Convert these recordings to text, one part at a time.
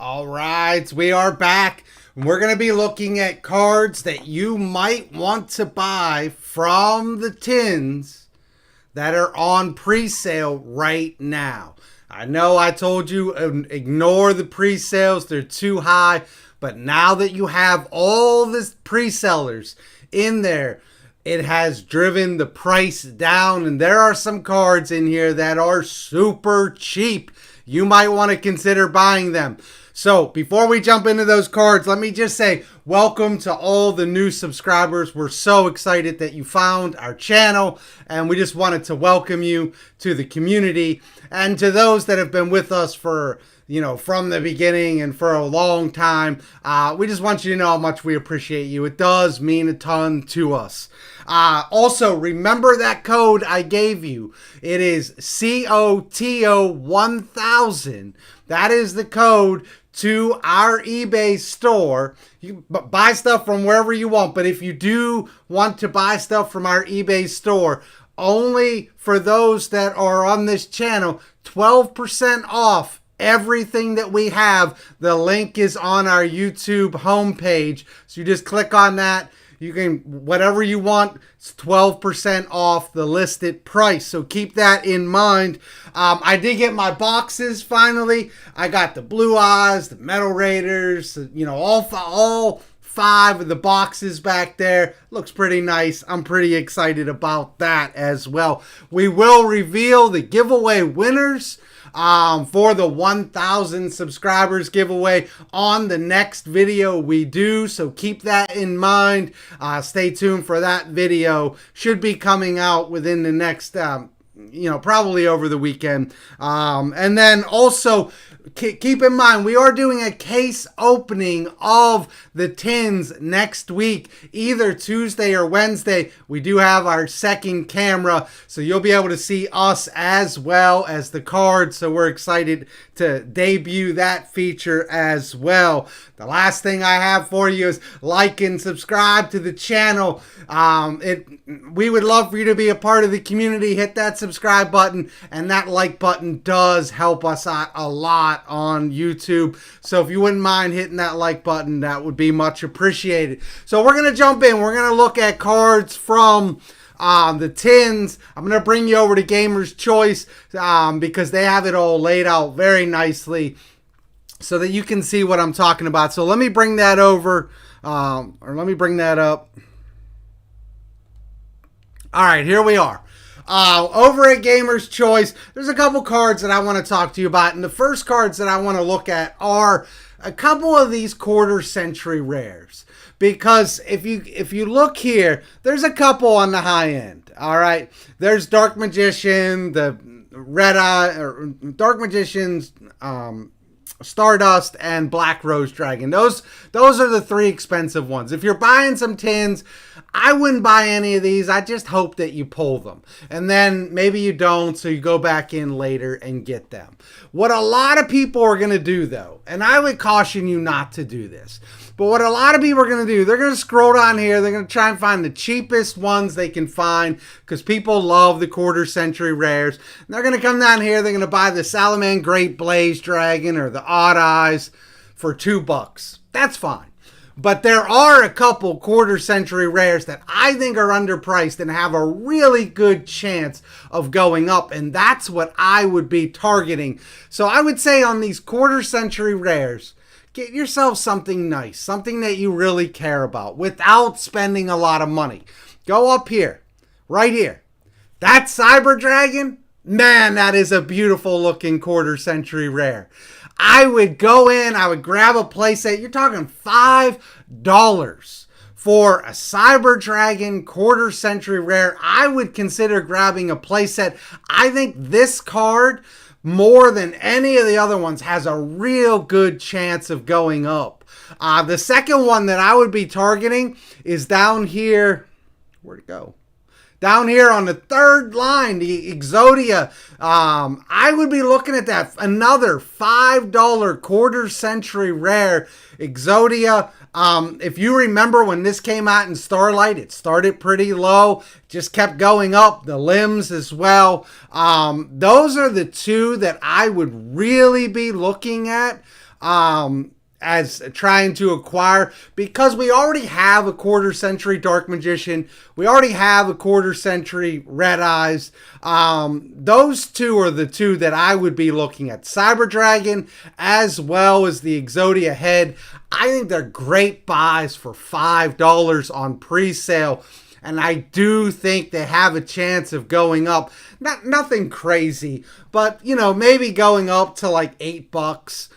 All right, we are back. We're going to be looking at cards that you might want to buy from the tins that are on pre-sale right now. I know I told you ignore the pre-sales, they're too high, but now that you have all the pre-sellers in there, it has driven the price down, and there are some cards in here that are super cheap. You might want to consider buying them. So before we jump into those cards, let me just say welcome to all the new subscribers. We're so excited that you found our channel, and we just wanted to welcome you to the community. And to those that have been with us for, from the beginning and for a long time, we just want you to know how much we appreciate you. It does mean a ton to us. Also, remember that code I gave you. It is COTO1000. That is the code to our eBay store. You can buy stuff from wherever you want, but if you do want to buy stuff from our eBay store, only for those that are on this channel, 12% off everything that we have. The link is on our YouTube homepage. So you just click on that. You can, whatever you want, it's 12% off the listed price. So keep that in mind. I did get my boxes finally. I got the Blue Eyes, the Metal Raiders, all five of the boxes back there. Looks pretty nice. I'm pretty excited about that as well. We will reveal the giveaway winners for the 1,000 subscribers giveaway on the next video we do. So keep that in mind. Stay tuned for that video. Should be coming out within the next, probably over the weekend. And then also, keep in mind, we are doing a case opening of the tins next week, either Tuesday or Wednesday. We do have our second camera, so you'll be able to see us as well as the cards. So we're excited to debut that feature as well. The last thing I have for you is like and subscribe to the channel. We would love for you to be a part of the community. Hit that subscribe button, and that like button does help us out a lot on YouTube. So if you wouldn't mind hitting that like button, that would be much appreciated. So we're going to jump in. We're going to look at cards from the tins. I'm going to bring you over to Gamer's Choice because they have it all laid out very nicely so that you can see what I'm talking about. So let me bring that over, or let me bring that up. All right, here we are. Over at Gamer's Choice, there's a couple cards that I want to talk to you about. And the first cards that I want to look at are a couple of these quarter century rares. Because if you look here, there's a couple on the high end. All right. There's Dark Magician, the Red Eye, or Dark Magician's Stardust, and Black Rose Dragon. Those are the three expensive ones. If you're buying some tins, I wouldn't buy any of these. I just hope that you pull them. And then maybe you don't, so you go back in later and get them. What a lot of people are going to do, though, and I would caution you not to do this, but what a lot of people are going to do, they're going to scroll down here. They're going to try and find the cheapest ones they can find because people love the quarter century rares. And they're going to come down here. They're going to buy the Salaman Great Blaze Dragon or the Odd Eyes for $2. That's fine. But there are a couple quarter century rares that I think are underpriced and have a really good chance of going up. And that's what I would be targeting. So I would say on these quarter century rares, get yourself something nice, something that you really care about without spending a lot of money. Go up here, right here. That Cyber Dragon, man, that is a beautiful looking quarter century rare. I would go in, I would grab a playset. You're talking $5 for a Cyber Dragon quarter century rare. I would consider grabbing a playset. I think this card, more than any of the other ones, has a real good chance of going up. The second one that I would be targeting is down here. Where'd it go? Down here on the third line, the Exodia. I would be looking at that. Another $5 quarter century rare Exodia. If you remember when this came out in Starlight, it started pretty low, just kept going up, the limbs as well. Those are the two that I would really be looking at. as trying to acquire, because we already have a quarter century Dark Magician. We already have a quarter century Red Eyes. Those two are the two that I would be looking at. Cyber Dragon as well as the Exodia Head. I think they're great buys for $5 on pre-sale. And I do think they have a chance of going up. Nothing crazy, but maybe going up to like $8.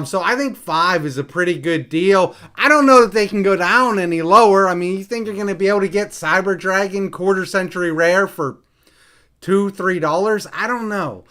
So I think 5 is a pretty good deal. I don't know that they can go down any lower. I mean, you think you're going to be able to get Cyber Dragon quarter century rare for $2-3? I don't know.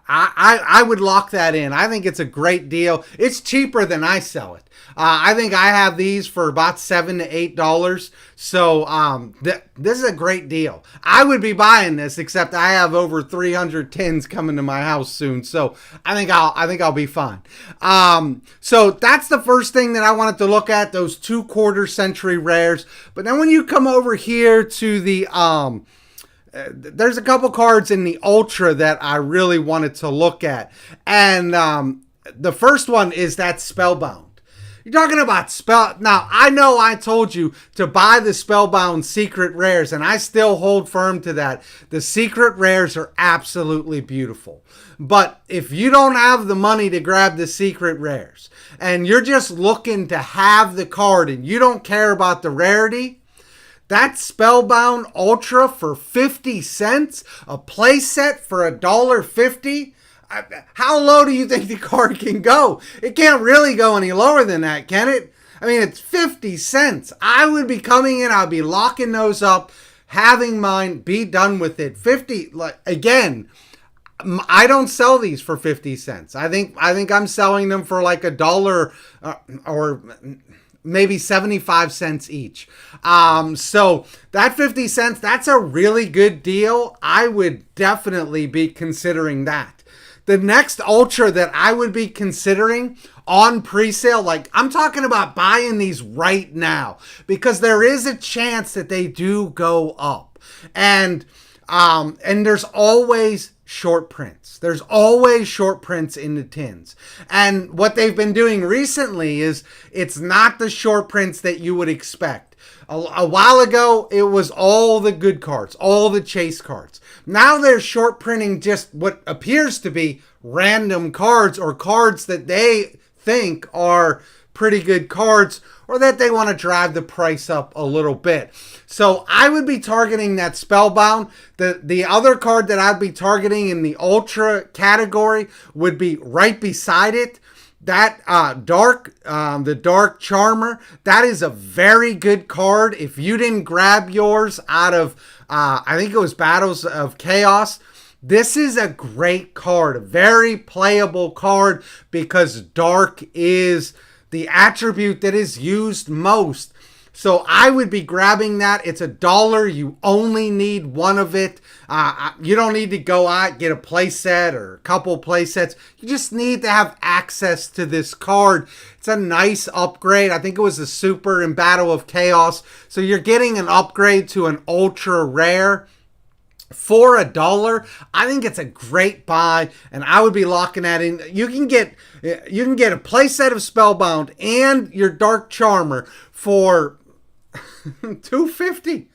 I would lock that in. I think it's a great deal. It's cheaper than I sell it. I think I have these for about $7 to $8. So this is a great deal. I would be buying this, except I have over 300 tins coming to my house soon. So I think I'll be fine. So that's the first thing that I wanted to look at, those 2 quarter century rares. But then when you come over here to the there's a couple cards in the Ultra that I really wanted to look at. And the first one is that Spellbound. You're talking about Now, I know I told you to buy the Spellbound secret rares, and I still hold firm to that. The secret rares are absolutely beautiful. But if you don't have the money to grab the secret rares, and you're just looking to have the card and you don't care about the rarity, that Spellbound Ultra for 50 cents, a playset for $1.50. How low do you think the card can go? It can't really go any lower than that, can it? I mean, it's 50 cents. I would be coming in, I'd be locking those up, having mine, be done with it. 50, again, I don't sell these for 50 cents. I think I'm selling them for like $1 or maybe 75 cents each. So that 50 cents, that's a really good deal. I would definitely be considering that. The next Ultra that I would be considering on pre-sale, like I'm talking about buying these right now, because there is a chance that they do go up. And there's always short prints. There's always short prints in the tins. And what they've been doing recently is it's not the short prints that you would expect. A while ago, it was all the good cards, all the chase cards. Now they're short printing just what appears to be random cards, or cards that they think are pretty good cards, or that they want to drive the price up a little bit. So I would be targeting that Spellbound. The other card that I'd be targeting in the Ultra category would be right beside it. That the Dark Charmer, that is a very good card. If you didn't grab yours out of, I think it was Battles of Chaos, this is a great card, a very playable card, because Dark is the attribute that is used most. So I would be grabbing that. It's $1. You only need one of it. You don't need to go out, get a play set or a couple play sets. You just need to have access to this card. It's a nice upgrade. I think it was a super in Battle of Chaos. So you're getting an upgrade to an ultra rare for $1. I think it's a great buy, and I would be locking that in. You can get a play set of Spellbound and your Dark Charmer for $2.50.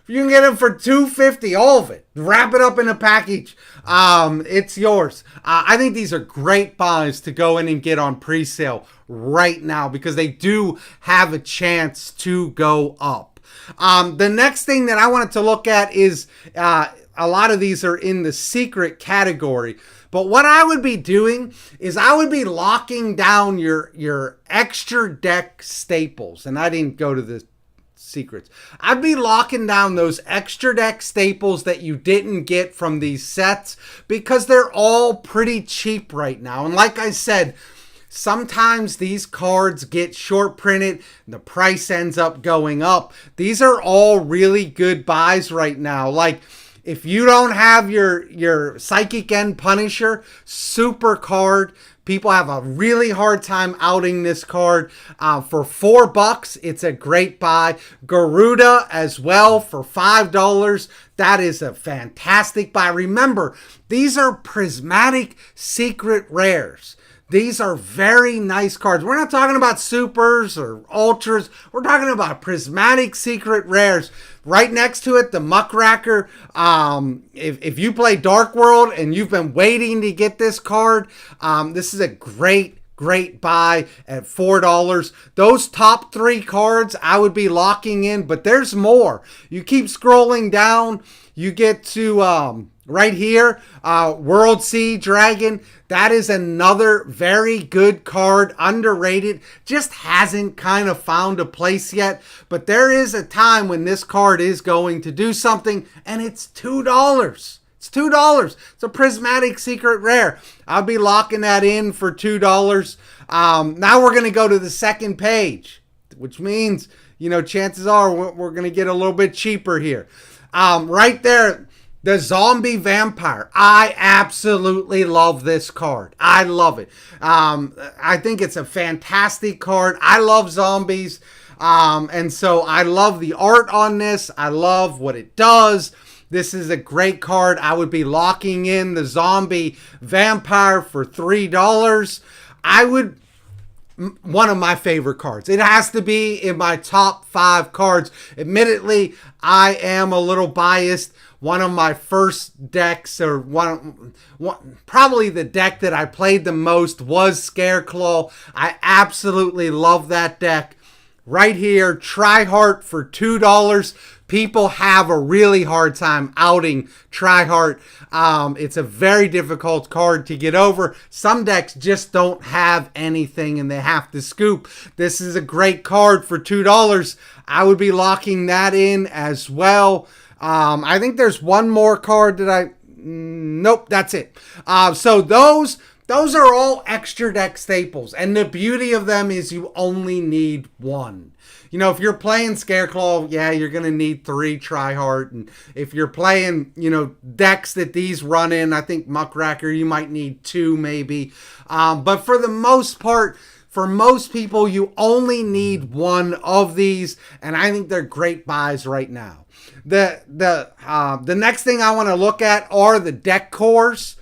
You can get them for $2.50, all of it. Wrap it up in a package. It's yours. I think these are great buys to go in and get on pre-sale right now, because they do have a chance to go up. The next thing that I wanted to look at is a lot of these are in the secret category. But what I would be doing is I would be locking down your extra deck staples. And I didn't go to the secrets. I'd be locking down those extra deck staples that you didn't get from these sets, because they're all pretty cheap right now. And like I said, sometimes these cards get short printed, the price ends up going up. These are all really good buys right now. Like, if you don't have your Psychic End Punisher, super card, people have a really hard time outing this card. For $4, it's a great buy. Garuda as well for $5. That is a fantastic buy. Remember, these are prismatic secret rares. These are very nice cards. We're not talking about supers or ultras. We're talking about prismatic secret rares. Right next to it, the Muckracker. If you play Dark World and you've been waiting to get this card, this is a great buy at $4. Those top 3 cards I would be locking in, but there's more. You keep scrolling down, you get to right here, World Sea Dragon. That is another very good card, underrated, just hasn't kind of found a place yet, but there is a time when this card is going to do something, and it's $2. It's $2. It's a prismatic secret rare. I'll be locking that in for $2. Now we're going to go to the second page, which means, chances are we're going to get a little bit cheaper here. Right there, the Zombie Vampire. I absolutely love this card. I love it. I think it's a fantastic card. I love zombies. And so I love the art on this. I love what it does. This is a great card. I would be locking in the Zombie Vampire for $3. One of my favorite cards. It has to be in my top 5 cards. Admittedly, I am a little biased. One of my first decks, or probably the deck that I played the most, was Scareclaw. I absolutely love that deck. Right here, Tryhard for $2. People have a really hard time outing Tryhard. It's a very difficult card to get over. Some decks just don't have anything and they have to scoop. This is a great card for $2. I would be locking that in as well. I think there's one more card that nope, that's it. So those are all extra deck staples, and the beauty of them is you only need one. If you're playing Scareclaw, yeah, you're going to need 3 Tryhard. And if you're playing, decks that these run in, I think Muckracker, you might need 2 maybe. But for the most part, for most people, you only need one of these, and I think they're great buys right now. The next thing I want to look at are the deck cores.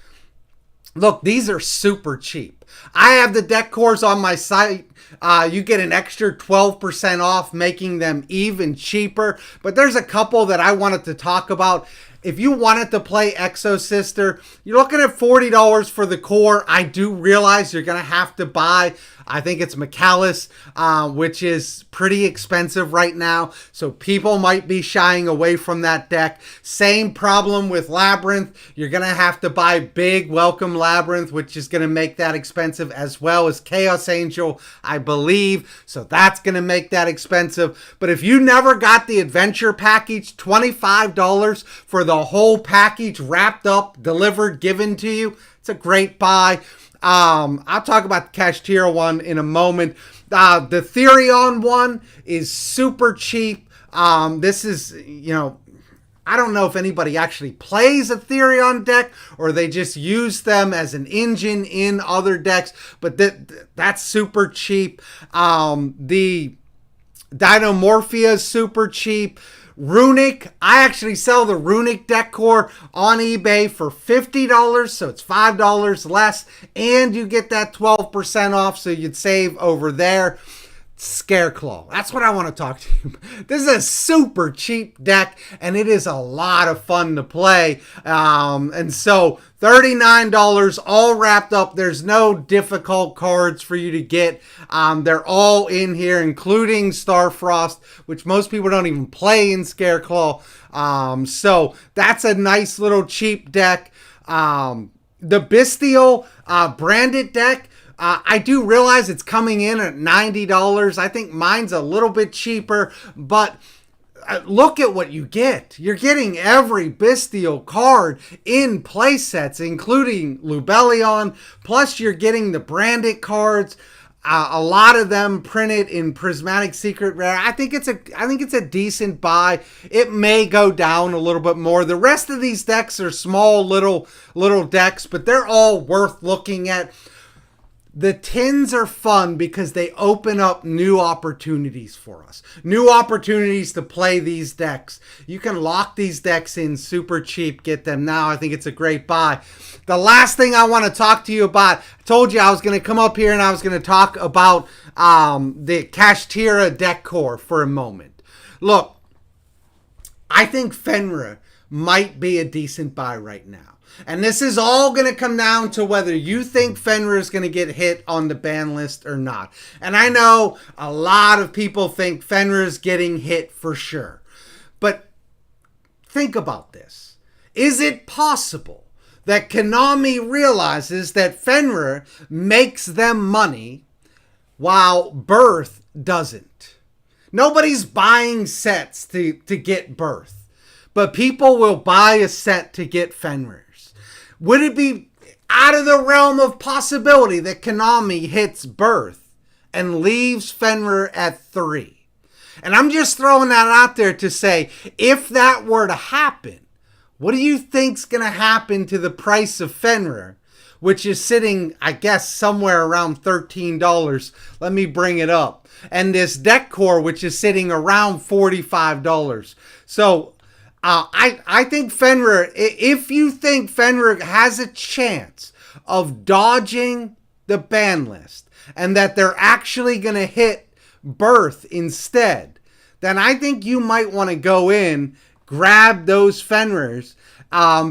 Look, these are super cheap. I have the deck cores on my site. You get an extra 12% off, making them even cheaper. But there's a couple that I wanted to talk about. If you wanted to play Exosister, you're looking at $40 for the core. I do realize you're going to have to buy, I think it's Macallus, which is pretty expensive right now. So people might be shying away from that deck. Same problem with Labyrinth. You're going to have to buy big Welcome Labyrinth, which is going to make that expensive, as well as Chaos Angel, I believe. So that's going to make that expensive. But if you never got the Adventure Package, $25 for the whole package, wrapped up, delivered, given to you, it's a great buy. I'll talk about the Kashtira one in a moment. The Therion one is super cheap. This is, I don't know if anybody actually plays a Therion deck or they just use them as an engine in other decks, but that's super cheap. The Dinomorphia is super cheap. Runic, I actually sell the Runic deck core on eBay for $50, so it's $5 less, and you get that 12% off, so you'd save over there. Scareclaw, that's what I want to talk to you about. This is a super cheap deck, and it is a lot of fun to play. And so $39 all wrapped up. There's no difficult cards for you to get. They're all in here, including Starfrost, which most people don't even play in Scareclaw. So that's a nice little cheap deck. The Bestial branded deck, I do realize it's coming in at $90. I think mine's a little bit cheaper, but look at what you get. You're getting every Bestial card in play sets, including Lubellion, plus you're getting the branded cards. A lot of them printed in Prismatic Secret Rare. I think it's a decent buy. It may go down a little bit more. The rest of these decks are small little decks, but they're all worth looking at. The tins are fun because they open up new opportunities for us. New opportunities to play these decks. You can lock these decks in super cheap. Get them now. I think it's a great buy. The last thing I want to talk to you about, I told you I was going to come up here and I was going to talk about the Kashtira deck core for a moment. Look, I think Fenrir might be a decent buy right now. And this is all going to come down to whether you think Fenrir is going to get hit on the ban list or not. And I know a lot of people think Fenrir is getting hit for sure. But think about this. Is it possible that Konami realizes that Fenrir makes them money while Birth doesn't? Nobody's buying sets to get Birth, but people will buy a set to get Fenrir. Would it be out of the realm of possibility that Konami hits Birth and leaves Fenrir at 3? And I'm just throwing that out there to say, if that were to happen, what do you think's going to happen to the price of Fenrir, which is sitting, I guess, somewhere around $13. Let me bring it up. And this deck core, which is sitting around $45. So I think Fenrir, if you think Fenrir has a chance of dodging the ban list and that they're actually going to hit Birth instead, then I think you might want to go in, grab those Fenrirs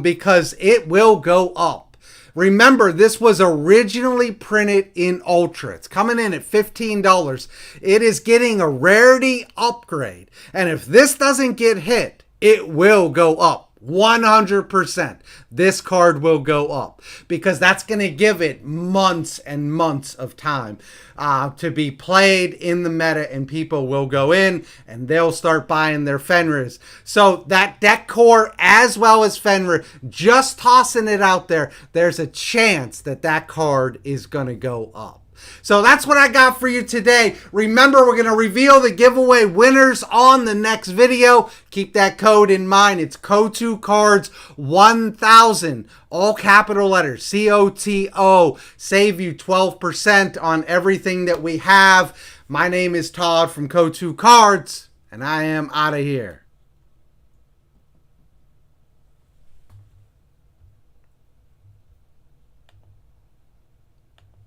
because it will go up. Remember, this was originally printed in Ultra. It's coming in at $15. It is getting a rarity upgrade. And if this doesn't get hit, it will go up. 100%. This card will go up because that's going to give it months and months of time to be played in the meta, and people will go in and they'll start buying their Fenrirs. So that deck core as well as Fenrir, just tossing it out there, there's a chance that that card is going to go up. So that's what I got for you today. Remember, we're going to reveal the giveaway winners on the next video. Keep that code in mind. It's Koto-Cards1000. All capital letters. COTO. Save you 12% on everything that we have. My name is Todd from Koto-Cards, and I am out of here.